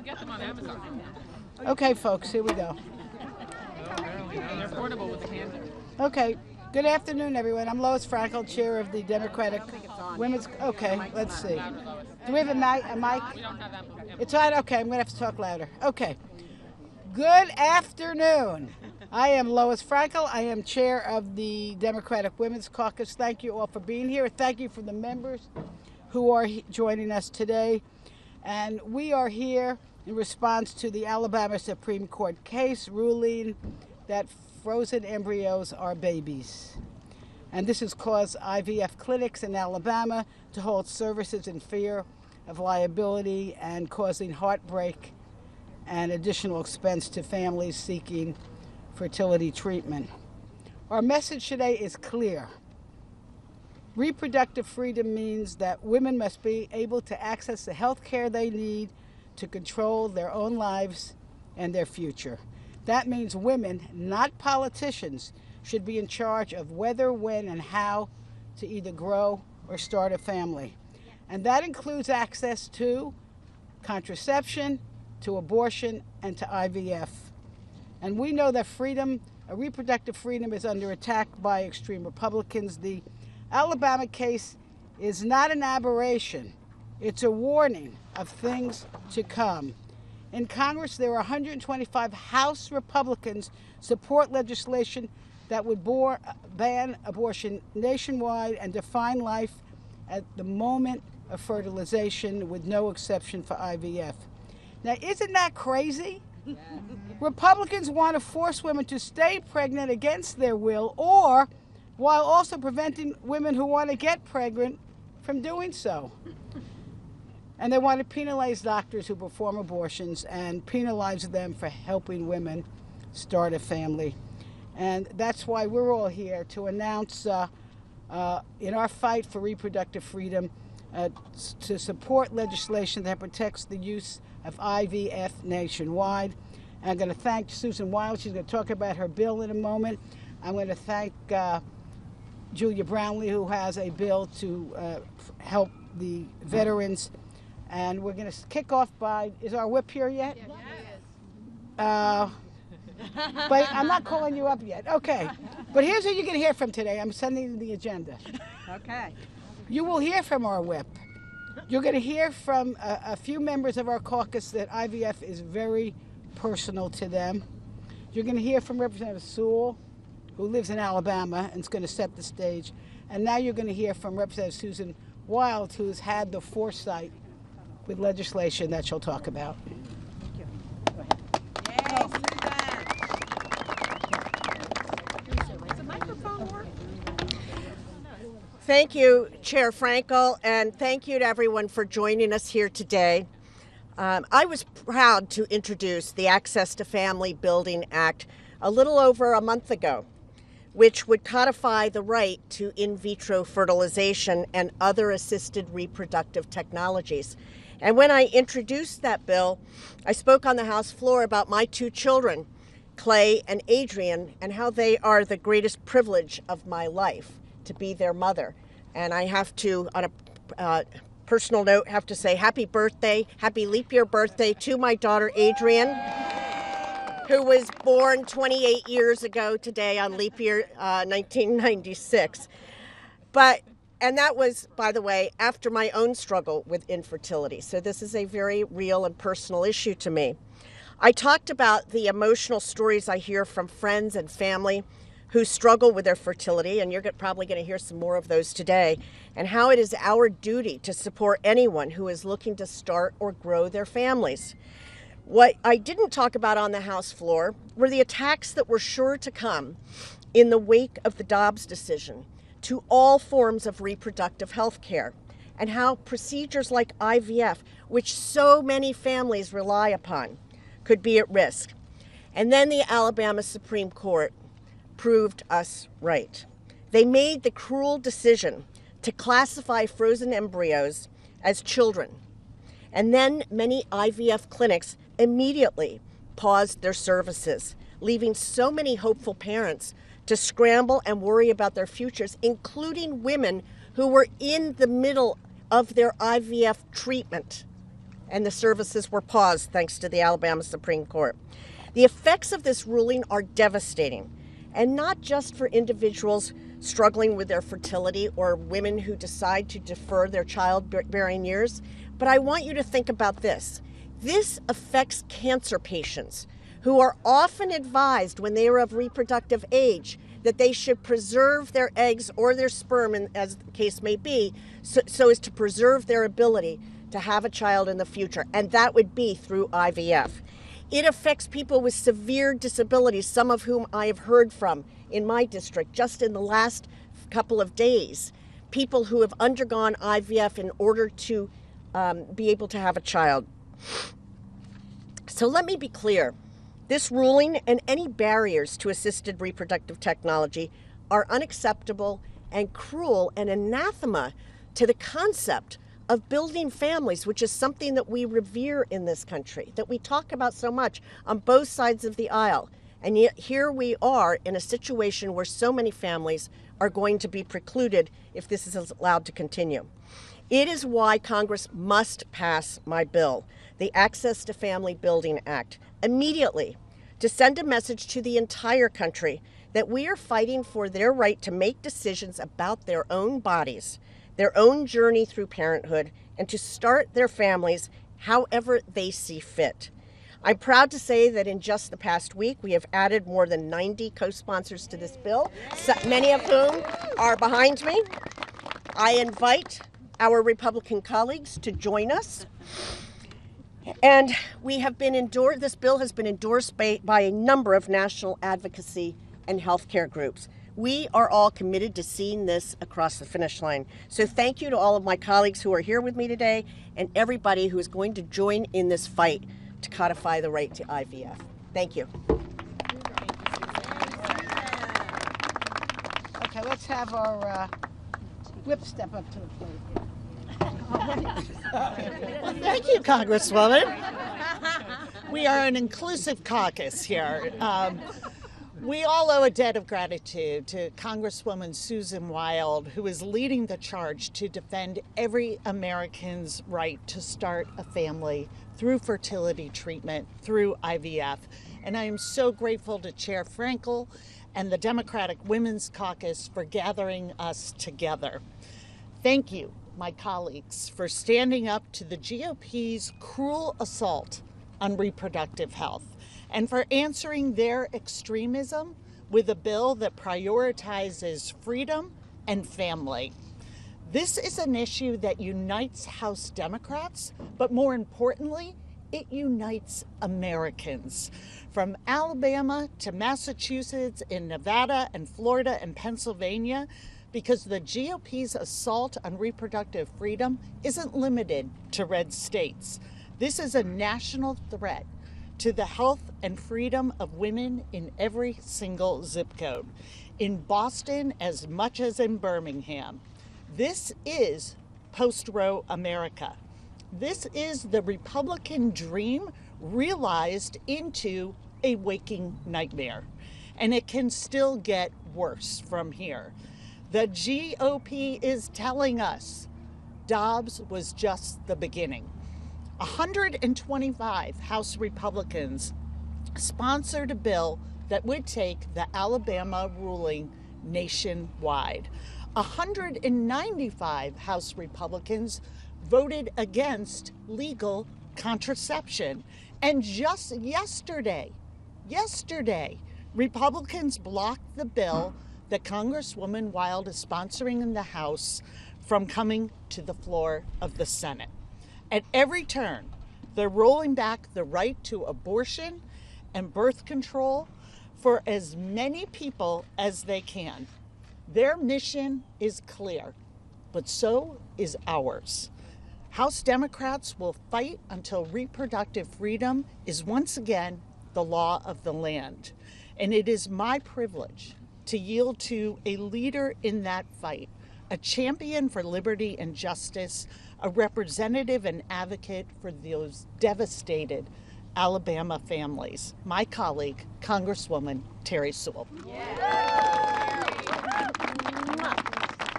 get them on Amazon. Okay, folks, here we go. They're affordable with the candor. Okay, good afternoon, everyone. I'm Lois Frankel, chair of the Democratic Women's... Okay, let's see. Do we have a mic? We don't have that. It's on? Okay, I'm going to have to talk louder. Okay. Good afternoon. I am Lois Frankel. I am chair of the Democratic Women's Caucus. Thank you all for being here. Thank you for the members who are joining us today. And we are here in response to the Alabama Supreme Court case ruling that frozen embryos are babies. And this has caused IVF clinics in Alabama to hold services in fear of liability and causing heartbreak and additional expense to families seeking fertility treatment. Our message today is clear. Reproductive freedom means that women must be able to access the health care they need to control their own lives and their future. That means women, not politicians, should be in charge of whether, when, and how to either grow or start a family. And that includes access to contraception, to abortion, and to IVF. And we know that reproductive freedom is under attack by extreme Republicans. The Alabama case is not an aberration. It's a warning of things to come. In Congress, there are 125 House Republicans support legislation that would ban abortion nationwide and define life at the moment of fertilization with no exception for IVF. Now, isn't that crazy? Yeah. Republicans want to force women to stay pregnant against their will, or while also preventing women who want to get pregnant from doing so. And they want to penalize doctors who perform abortions and penalize them for helping women start a family. And that's why we're all here to announce in our fight for reproductive freedom to support legislation that protects the use of IVF nationwide. And I'm going to thank Susan Wild. She's going to talk about her bill in a moment. I'm going to thank Julia Brownlee, who has a bill to help the veterans. And we're going to kick off by, is our whip here yet? Yes. But I'm not calling you up yet. Okay. But here's who you're going to hear from today. I'm sending you the agenda. Okay. You will hear from our whip. You're going to hear from a few members of our caucus that IVF is very personal to them. You're going to hear from Representative Sewell, who lives in Alabama and is going to set the stage. And now you're going to hear from Representative Susan Wild, who's had the foresight with legislation that she'll talk about. Thank you. Go ahead. Does the microphone work? Thank you, Chair Frankel, and thank you to everyone for joining us here today. I was proud to introduce the Access to Family Building Act a little over a month ago, which would codify the right to in vitro fertilization and other assisted reproductive technologies. And when I introduced that bill, I spoke on the House floor about my two children, Clay and Adrian, and how they are the greatest privilege of my life to be their mother. And I have to, on a personal note, have to say happy birthday, happy leap year birthday to my daughter Adrian, who was born 28 years ago today on leap year 1996. And that was, by the way, after my own struggle with infertility. So this is a very real and personal issue to me. I talked about the emotional stories I hear from friends and family who struggle with their fertility, and you're probably going to hear some more of those today, and how it is our duty to support anyone who is looking to start or grow their families. What I didn't talk about on the House floor were the attacks that were sure to come in the wake of the Dobbs decision to all forms of reproductive health care, and how procedures like IVF, which so many families rely upon, could be at risk. And then the Alabama Supreme Court proved us right. They made the cruel decision to classify frozen embryos as children. And then many IVF clinics immediately paused their services, leaving so many hopeful parents to scramble and worry about their futures, including women who were in the middle of their IVF treatment. and the services were paused thanks to the Alabama Supreme Court. The effects of this ruling are devastating, and not just for individuals struggling with their fertility or women who decide to defer their childbearing years, but I want you to think about this. This affects cancer patients who are often advised when they are of reproductive age that they should preserve their eggs or their sperm, as the case may be, so as to preserve their ability to have a child in the future, and that would be through IVF. It affects people with severe disabilities, some of whom I have heard from in my district just in the last couple of days, people who have undergone IVF in order to be able to have a child. So let me be clear. This ruling and any barriers to assisted reproductive technology are unacceptable and cruel and anathema to the concept of building families, which is something that we revere in this country, that we talk about so much on both sides of the aisle. And yet here we are in a situation where so many families are going to be precluded if this is allowed to continue. It is why Congress must pass my bill, the Access to Family Building Act, immediately, to send a message to the entire country that we are fighting for their right to make decisions about their own bodies, their own journey through parenthood, and to start their families however they see fit. I'm proud to say that in just the past week, we have added more than 90 co-sponsors to this bill, many of whom are behind me. I invite our Republican colleagues to join us. And this bill has been endorsed by a number of national advocacy and healthcare groups. We are all committed to seeing this across the finish line. So thank you to all of my colleagues who are here with me today and everybody who is going to join in this fight to codify the right to IVF. Thank you. Okay, let's have our whip step up to the plate here. Well, thank you, Congresswoman. We are an inclusive caucus here. We all owe a debt of gratitude to Congresswoman Susan Wild, who is leading the charge to defend every American's right to start a family through fertility treatment, through IVF. And I am so grateful to Chair Frankel and the Democratic Women's Caucus for gathering us together. Thank you, my colleagues, for standing up to the GOP's cruel assault on reproductive health and for answering their extremism with a bill that prioritizes freedom and family. This is an issue that unites House Democrats, but more importantly, it unites Americans. From Alabama to Massachusetts, in Nevada and Florida and Pennsylvania, because the GOP's assault on reproductive freedom isn't limited to red states. This is a national threat to the health and freedom of women in every single zip code, in Boston as much as in Birmingham. This is post-Roe America. This is the Republican dream realized into a waking nightmare. And it can still get worse from here. The GOP is telling us Dobbs was just the beginning. 125 House Republicans sponsored a bill that would take the Alabama ruling nationwide. 195 House Republicans voted against legal contraception. And just yesterday, Republicans blocked the bill that Congresswoman Wild is sponsoring in the House from coming to the floor of the Senate. At every turn, they're rolling back the right to abortion and birth control for as many people as they can. Their mission is clear, but so is ours. House Democrats will fight until reproductive freedom is once again the law of the land. And it is my privilege to yield to a leader in that fight, a champion for liberty and justice, a representative and advocate for those devastated Alabama families, my colleague, Congresswoman Terry Sewell.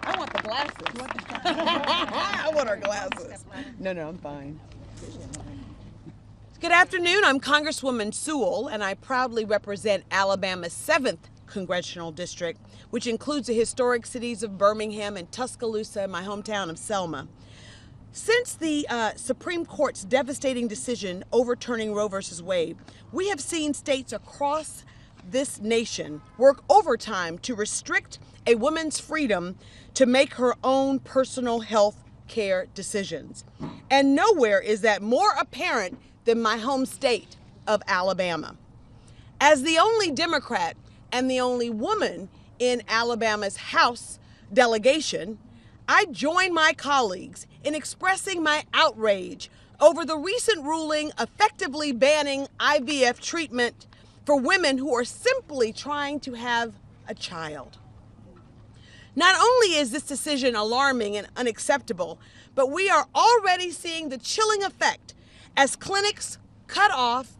I want the glasses. I want our glasses. No, I'm fine. Good afternoon. I'm Congresswoman Sewell, and I proudly represent Alabama's 7th Congressional District, which includes the historic cities of Birmingham and Tuscaloosa and my hometown of Selma. Since the Supreme Court's devastating decision overturning Roe v. Wade, we have seen states across this nation work overtime to restrict a woman's freedom to make her own personal health care decisions. And nowhere is that more apparent than my home state of Alabama. As the only Democrat and the only woman in Alabama's House delegation, I join my colleagues in expressing my outrage over the recent ruling effectively banning IVF treatment for women who are simply trying to have a child. Not only is this decision alarming and unacceptable, but we are already seeing the chilling effect as clinics cut off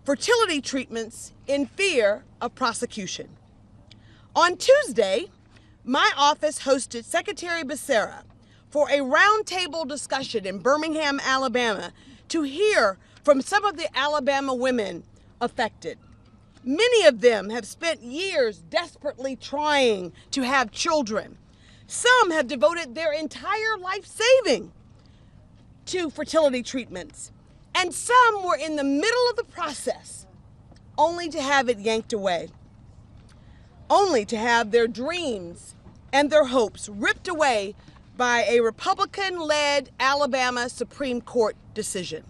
fertility treatments in fear of prosecution. On Tuesday, my office hosted Secretary Becerra for a roundtable discussion in Birmingham, Alabama, to hear from some of the Alabama women affected. Many of them have spent years desperately trying to have children. Some have devoted their entire life saving to fertility treatments. And some were in the middle of the process, only to have it yanked away, only to have their dreams and their hopes ripped away by a Republican-led Alabama Supreme Court decision.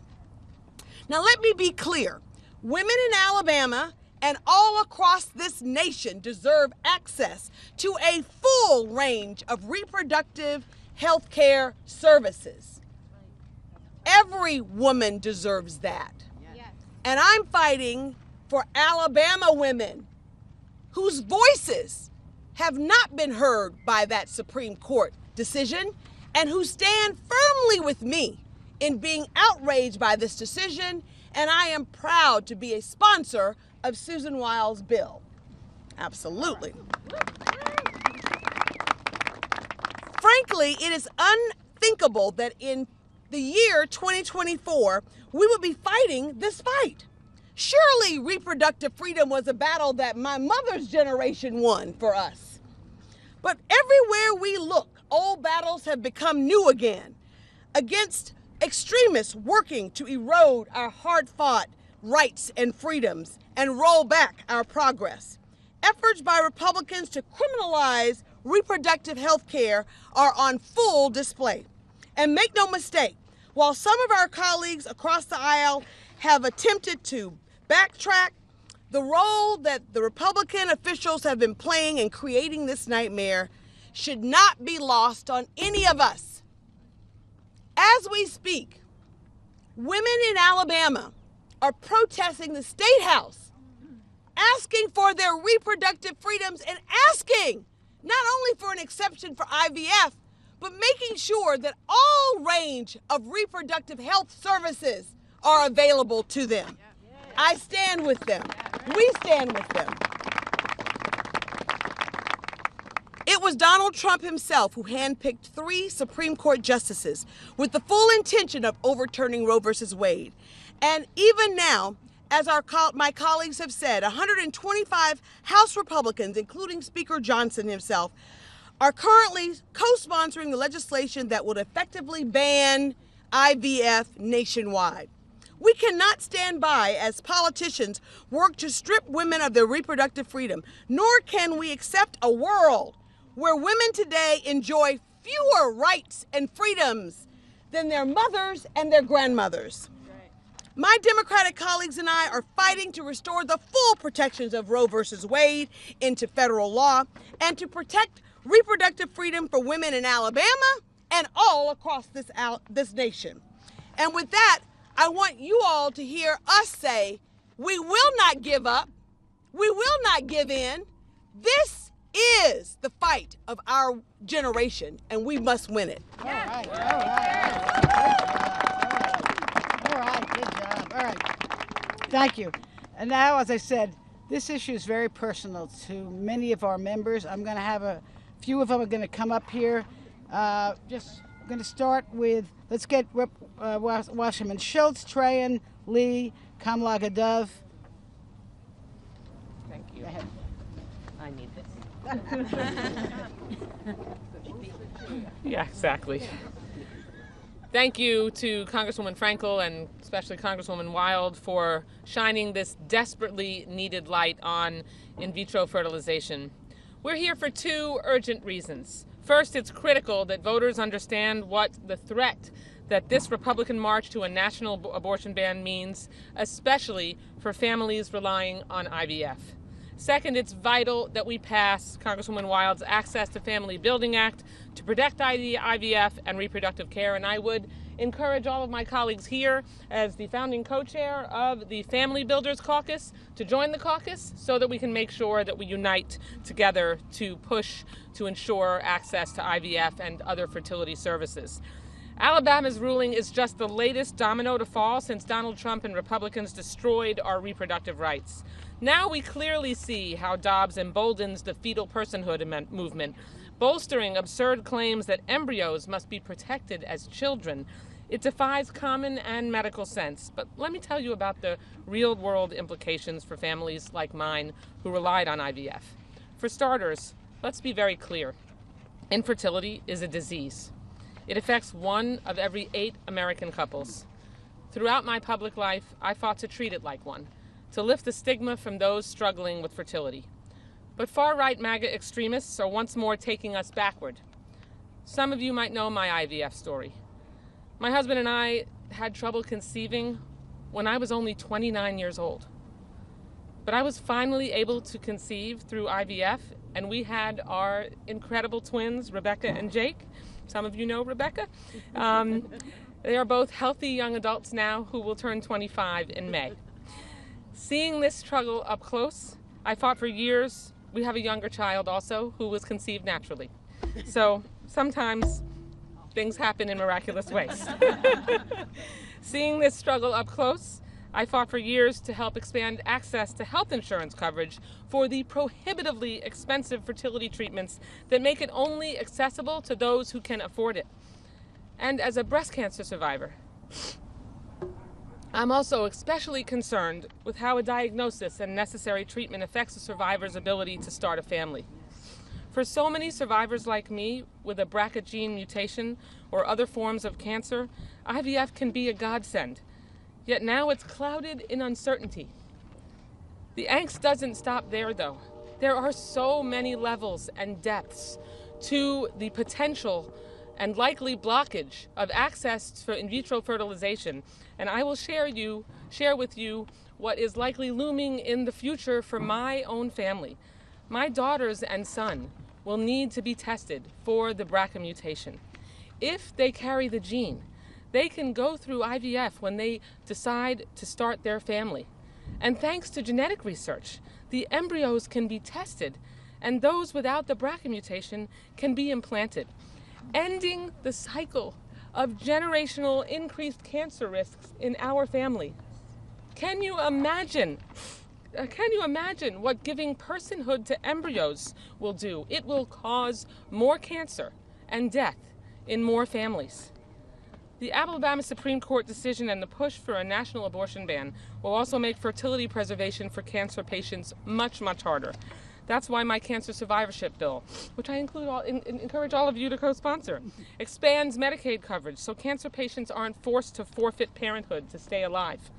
Now, let me be clear. Women in Alabama and all across this nation deserve access to a full range of reproductive health care services. Every woman deserves that. Yes. And I'm fighting for Alabama women whose voices have not been heard by that Supreme Court decision and who stand firmly with me in being outraged by this decision. And I am proud to be a sponsor of Susan Wiles' bill. Absolutely. Frankly, it is unthinkable that in the year 2024, we would be fighting this fight. Surely reproductive freedom was a battle that my mother's generation won for us. But everywhere we look, old battles have become new again, against extremists working to erode our hard-fought rights and freedoms and roll back our progress. Efforts by Republicans to criminalize reproductive health care are on full display. And make no mistake, while some of our colleagues across the aisle have attempted to backtrack, the role that the Republican officials have been playing in creating this nightmare should not be lost on any of us. As we speak, women in Alabama are protesting the State House, asking for their reproductive freedoms and asking not only for an exception for IVF, but making sure that all range of reproductive health services are available to them. I stand with them. We stand with them. It was Donald Trump himself who handpicked 3 Supreme Court justices with the full intention of overturning Roe v. Wade. And even now, as my colleagues have said, 125 House Republicans, including Speaker Johnson himself, are currently co-sponsoring the legislation that would effectively ban IVF nationwide. We cannot stand by as politicians work to strip women of their reproductive freedom, nor can we accept a world where women today enjoy fewer rights and freedoms than their mothers and their grandmothers. My Democratic colleagues and I are fighting to restore the full protections of Roe v. Wade into federal law and to protect reproductive freedom for women in Alabama and all across this nation. And with that, I want you all to hear us say, we will not give up. We will not give in. This is the fight of our generation, and we must win it. All right. Good job. All right. Thank you. And now, as I said, this issue is very personal to many of our members. I'm going to have a few of them are going to come up here. Just going to start with, let's get Wasserman Schultz, Trayan, Lee, Kamala Gadov. Thank you. Go ahead. I need this. Yeah, exactly. Thank you to Congresswoman Frankel and especially Congresswoman Wild for shining this desperately needed light on in vitro fertilization. We're here for two urgent reasons. First, it's critical that voters understand what the threat that this Republican march to a national abortion ban means, especially for families relying on IVF. Second, it's vital that we pass Congresswoman Wild's Access to Family Building Act to protect IVF and reproductive care, and I would encourage all of my colleagues here as the founding co-chair of the Family Builders Caucus to join the caucus so that we can make sure that we unite together to push to ensure access to IVF and other fertility services. Alabama's ruling is just the latest domino to fall since Donald Trump and Republicans destroyed our reproductive rights. Now we clearly see how Dobbs emboldens the fetal personhood movement, bolstering absurd claims that embryos must be protected as children. It defies common and medical sense. But let me tell you about the real-world implications for families like mine who relied on IVF. For starters, let's be very clear. Infertility is a disease. It affects 1 of every 8 American couples. Throughout my public life, I fought to treat it like one, to lift the stigma from those struggling with fertility. But far-right MAGA extremists are once more taking us backward. Some of you might know my IVF story. My husband and I had trouble conceiving when I was only 29 years old. But I was finally able to conceive through IVF, and we had our incredible twins, Rebecca and Jake. Some of you know Rebecca. They are both healthy young adults now who will turn 25 in May. Seeing this struggle up close, I fought for years. We have a younger child also who was conceived naturally. So sometimes things happen in miraculous ways. Seeing this struggle up close, I fought for years to help expand access to health insurance coverage for the prohibitively expensive fertility treatments that make it only accessible to those who can afford it. And as a breast cancer survivor, I'm also especially concerned with how a diagnosis and necessary treatment affects a survivor's ability to start a family. For so many survivors like me with a BRCA gene mutation or other forms of cancer, IVF can be a godsend. Yet now it's clouded in uncertainty. The angst doesn't stop there, though. There are so many levels and depths to the potential and likely blockage of access for in vitro fertilization, and I will share with you what is likely looming in the future for my own family. My daughters and son will need to be tested for the BRCA mutation. If they carry the gene, they can go through IVF when they decide to start their family. And thanks to genetic research, the embryos can be tested, and those without the BRCA mutation can be implanted, ending the cycle of generational increased cancer risks in our family. Can you imagine what giving personhood to embryos will do? It will cause more cancer and death in more families. The Alabama Supreme Court decision and the push for a national abortion ban will also make fertility preservation for cancer patients much, much harder. That's why my cancer survivorship bill, which I encourage all of you to co-sponsor, expands Medicaid coverage so cancer patients aren't forced to forfeit parenthood to stay alive.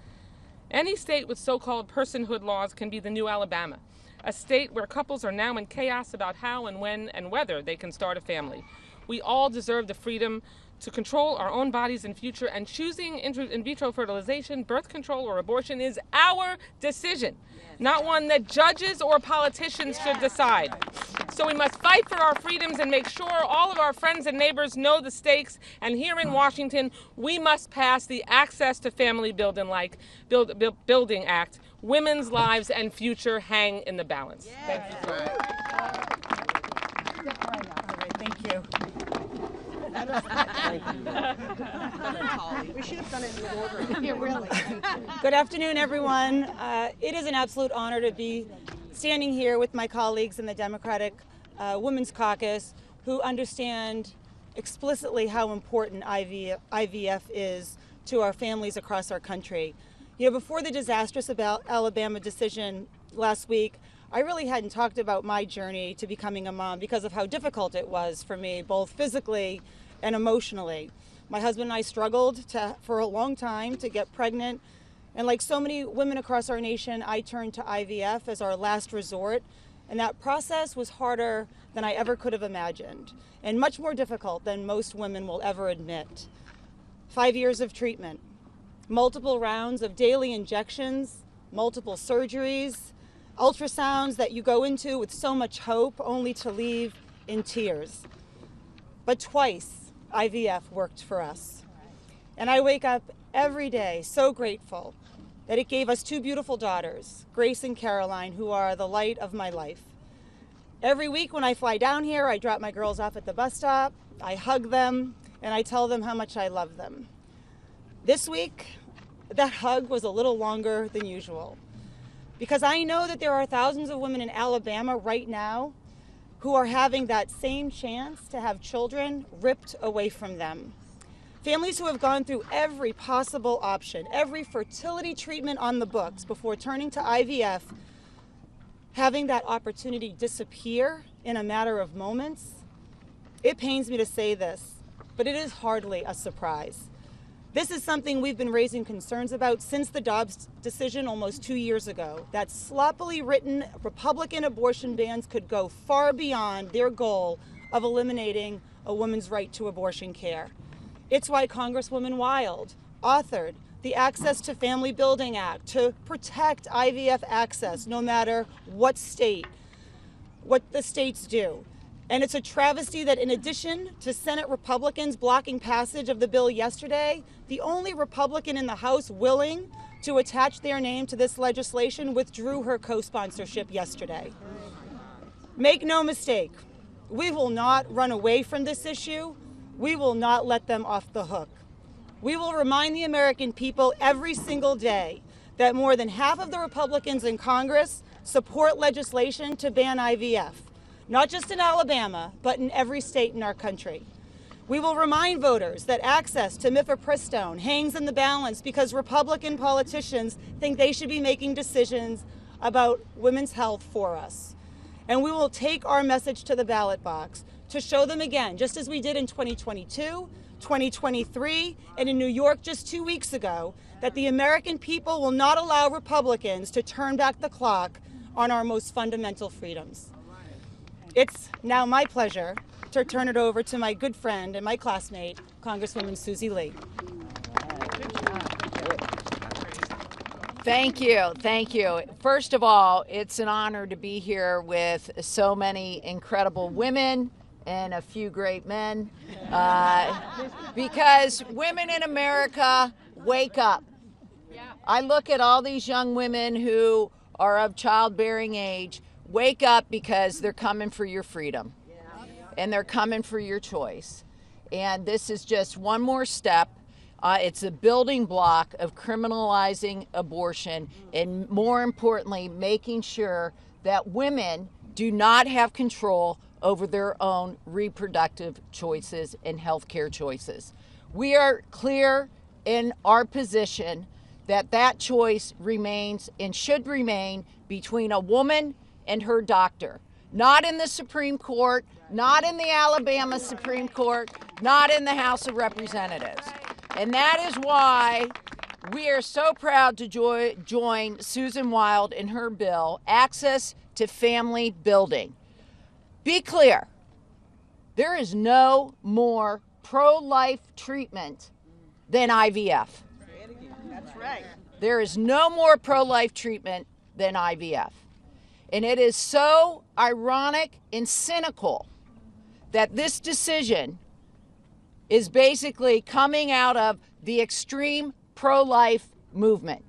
Any state with so-called personhood laws can be the new Alabama, a state where couples are now in chaos about how and when and whether they can start a family. We all deserve the freedom to control our own bodies and future, and choosing in vitro fertilization, birth control, or abortion is our decision, not one that judges or politicians should decide. So we must fight for our freedoms and make sure all of our friends and neighbors know the stakes, and here in Washington, we must pass the Access to Family Building Act. Women's lives and future hang in the balance. Thank you so much. Thank you. We should have done it in order. Yeah, really. Good afternoon, everyone. It is an absolute honor to be standing here with my colleagues in the Democratic Women's Caucus who understand explicitly how important IVF is to our families across our country. You know, before the disastrous Alabama decision last week, I really hadn't talked about my journey to becoming a mom because of how difficult it was for me, both physically and emotionally. My husband and I struggled for a long time to get pregnant. And like so many women across our nation, I turned to IVF as our last resort. And that process was harder than I ever could have imagined, and much more difficult than most women will ever admit. 5 years of treatment, multiple rounds of daily injections, multiple surgeries, ultrasounds that you go into with so much hope only to leave in tears. But twice, IVF worked for us. And I wake up every day so grateful that it gave us two beautiful daughters, Grace and Caroline, who are the light of my life. Every week when I fly down here, I drop my girls off at the bus stop, I hug them, and I tell them how much I love them. This week, that hug was a little longer than usual, because I know that there are thousands of women in Alabama right now who are having that same chance to have children ripped away from them. Families who have gone through every possible option, every fertility treatment on the books before turning to IVF, having that opportunity disappear in a matter of moments. It pains me to say this, but it is hardly a surprise. This is something we've been raising concerns about since the Dobbs decision almost 2 years ago, that sloppily written Republican abortion bans could go far beyond their goal of eliminating a woman's right to abortion care. It's why Congresswoman Wild authored the Access to Family Building Act to protect IVF access no matter what the states do. And it's a travesty that in addition to Senate Republicans blocking passage of the bill yesterday, the only Republican in the House willing to attach their name to this legislation withdrew her co-sponsorship yesterday. Make no mistake, we will not run away from this issue. We will not let them off the hook. We will remind the American people every single day that more than half of the Republicans in Congress support legislation to ban IVF, not just in Alabama, but in every state in our country. We will remind voters that access to mifepristone hangs in the balance because Republican politicians think they should be making decisions about women's health for us. And we will take our message to the ballot box to show them again, just as we did in 2022, 2023, and in New York just 2 weeks ago, that the American people will not allow Republicans to turn back the clock on our most fundamental freedoms. It's now my pleasure to turn it over to my good friend and my classmate, Congresswoman Susie Lee. Thank you. Thank you. First of all, it's an honor to be here with so many incredible women and a few great men, because women in America, wake up. I look at all these young women who are of childbearing age, wake up, because they're coming for your freedom and they're coming for your choice. And this is just one more step. It's a building block of criminalizing abortion and, more importantly, making sure that women do not have control over their own reproductive choices and healthcare choices. We are clear in our position that that choice remains and should remain between a woman and her doctor. Not in the Supreme Court, not in the Alabama Supreme Court, not in the House of Representatives. And that is why we are so proud to join Susan Wild in her bill, Access to Family Building. Be clear, there is no more pro-life treatment than IVF. That's right. There is no more pro-life treatment than IVF. And it is so ironic and cynical that this decision is basically coming out of the extreme pro-life movement.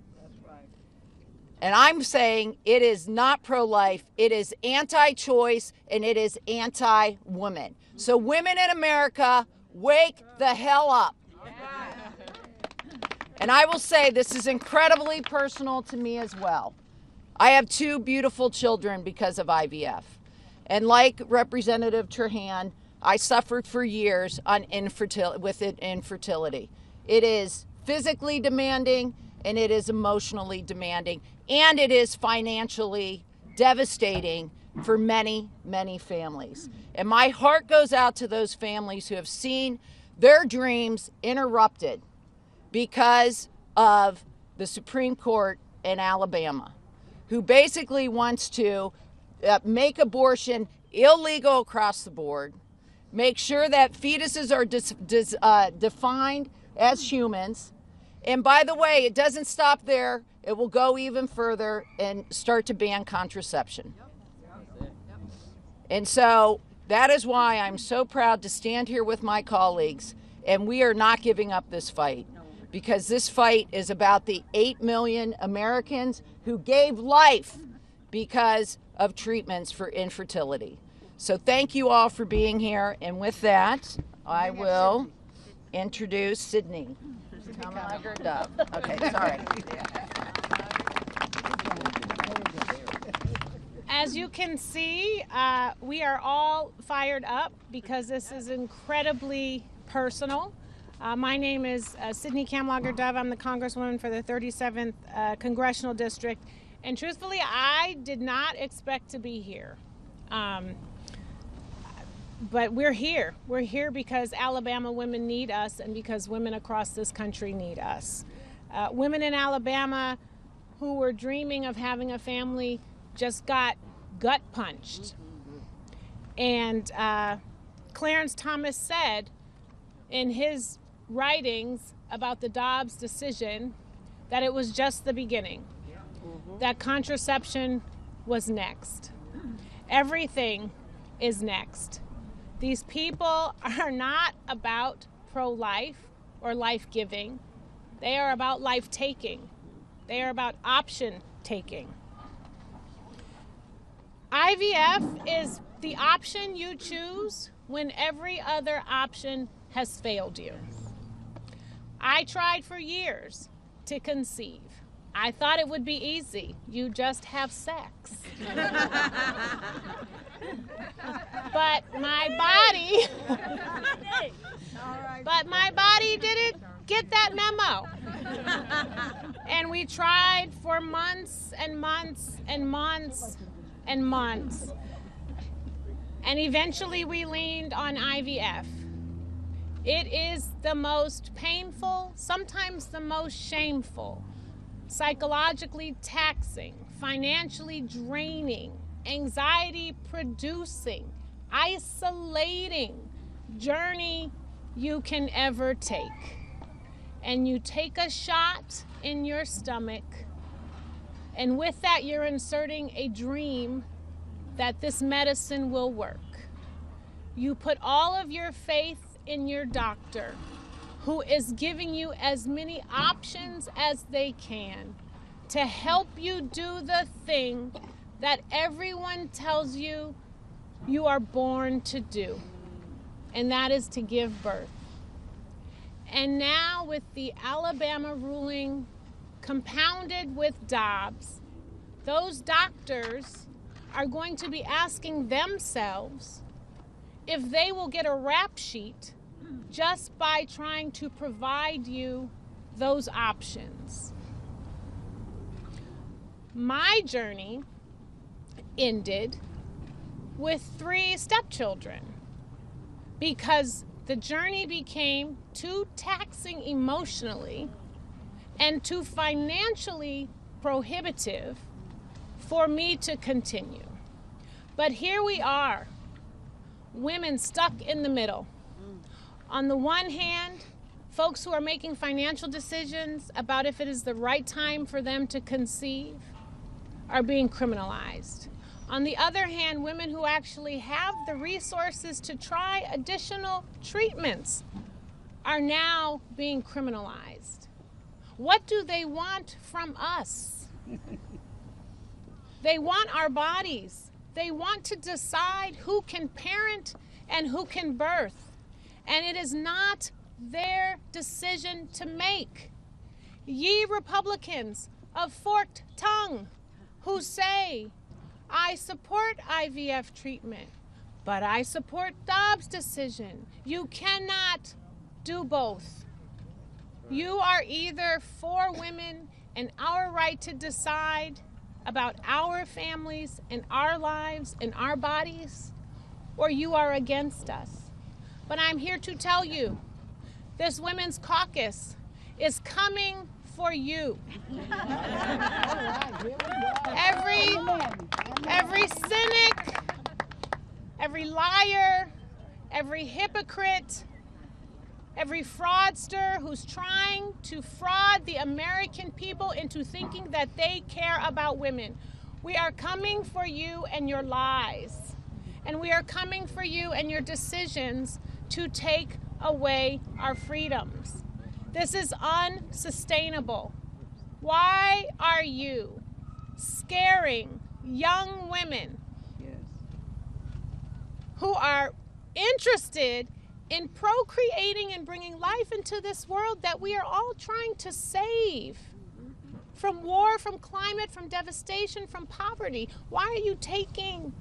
And I'm saying it is not pro-life, it is anti-choice, and it is anti-woman. So women in America, wake the hell up. And I will say this is incredibly personal to me as well. I have two beautiful children because of IVF. And like Representative Trahan, I suffered for years on infertility. It is physically demanding, and it is emotionally demanding, and it is financially devastating for many, many families. And my heart goes out to those families who have seen their dreams interrupted because of the Supreme Court in Alabama, who basically wants to make abortion illegal across the board, make sure that fetuses are defined as humans. And by the way, it doesn't stop there. It will go even further and start to ban contraception. And so that is why I'm so proud to stand here with my colleagues, and we are not giving up this fight, because this fight is about the 8 million Americans who gave life because of treatments for infertility. So thank you all for being here, and with that, I will introduce Sydney. Okay, sorry. As you can see, we are all fired up because this is incredibly personal. My name is Sydney Kamlager-Dove. I'm the Congresswoman for the 37th Congressional District. And truthfully, I did not expect to be here. But we're here. We're here because Alabama women need us and because women across this country need us. Women in Alabama who were dreaming of having a family just got gut punched. And Clarence Thomas said in his writings about the Dobbs decision that it was just the beginning, that contraception was next. Everything is next. These people are not about pro-life or life-giving. They are about life-taking. They are about option-taking. IVF is the option you choose when every other option has failed you. I tried for years to conceive. I thought it would be easy. You just have sex. But my body didn't get that memo. And we tried for months and months and months and months. And eventually we leaned on IVF. It is the most painful, sometimes the most shameful, psychologically taxing, financially draining, anxiety-producing, isolating journey you can ever take. And you take a shot in your stomach, and with that you're inserting a dream that this medicine will work. You put all of your faith in your doctor, who is giving you as many options as they can to help you do the thing that everyone tells you you are born to do, and that is to give birth. And now with the Alabama ruling compounded with Dobbs, those doctors are going to be asking themselves if they will get a rap sheet just by trying to provide you those options. My journey ended with 3 stepchildren because the journey became too taxing emotionally and too financially prohibitive for me to continue. But here we are, women stuck in the middle. On the one hand, folks who are making financial decisions about if it is the right time for them to conceive are being criminalized. On the other hand, women who actually have the resources to try additional treatments are now being criminalized. What do they want from us? They want our bodies. They want to decide who can parent and who can birth. And it is not their decision to make. Ye Republicans of forked tongue who say, I support IVF treatment, but I support Dobbs' decision. You cannot do both. You are either for women and our right to decide about our families and our lives and our bodies, or you are against us. But I'm here to tell you, this Women's Caucus is coming for you. Every cynic, every liar, every hypocrite, every fraudster who's trying to fraud the American people into thinking that they care about women. We are coming for you and your lies. And we are coming for you and your decisions to take away our freedoms. This is unsustainable. Why are you scaring young women who are interested in procreating and bringing life into this world that we are all trying to save from war, from climate, from devastation, from poverty? Why are you taking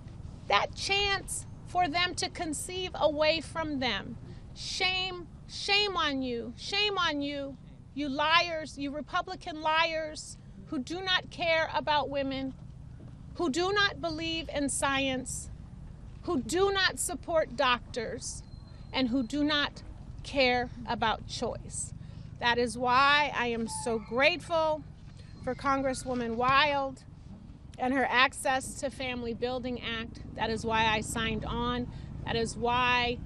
that chance for them to conceive away from them? Shame, shame on you, you liars, you Republican liars who do not care about women, who do not believe in science, who do not support doctors, and who do not care about choice. That is why I am so grateful for Congresswoman Wild and her Access to Family Building Act. That is why I signed on. That is why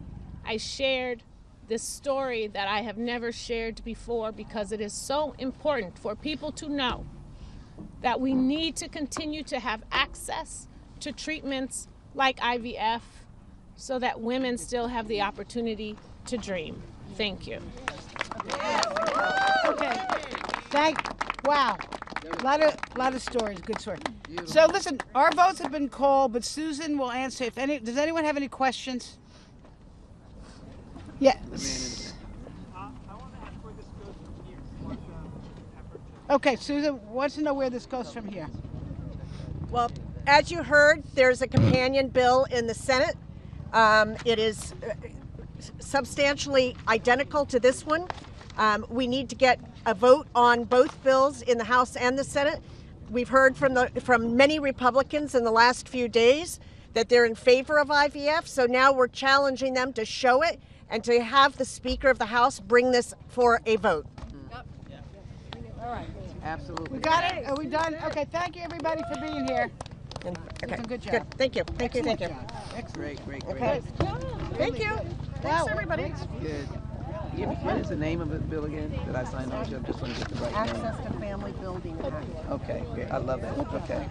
I shared this story that I have never shared before, because it is so important for people to know that we need to continue to have access to treatments like IVF so that women still have the opportunity to dream. Thank you. Okay. Wow. A lot of stories. Good story. So listen, our votes have been called, but Susan will answer. Does anyone have any questions? Yes. Okay, Susan wants to know where this goes from here. Well, as you heard, there's a companion bill in the Senate. It is substantially identical to this one. We need to get a vote on both bills in the House and the Senate. We've heard from many Republicans in the last few days that they're in favor of IVF, so now we're challenging them to show it and to have the Speaker of the House bring this for a vote. All right. Absolutely. We got it? Are we done? Okay, thank you everybody for being here. Okay. Good job. Good. Thank you. Thank you. Thank you. Great. Okay. Thank you. Thanks, everybody. Good. What is the name of the bill again that I signed on to? I just want to get the right name. Access to Family Building Act. Okay, great. I love that. Okay.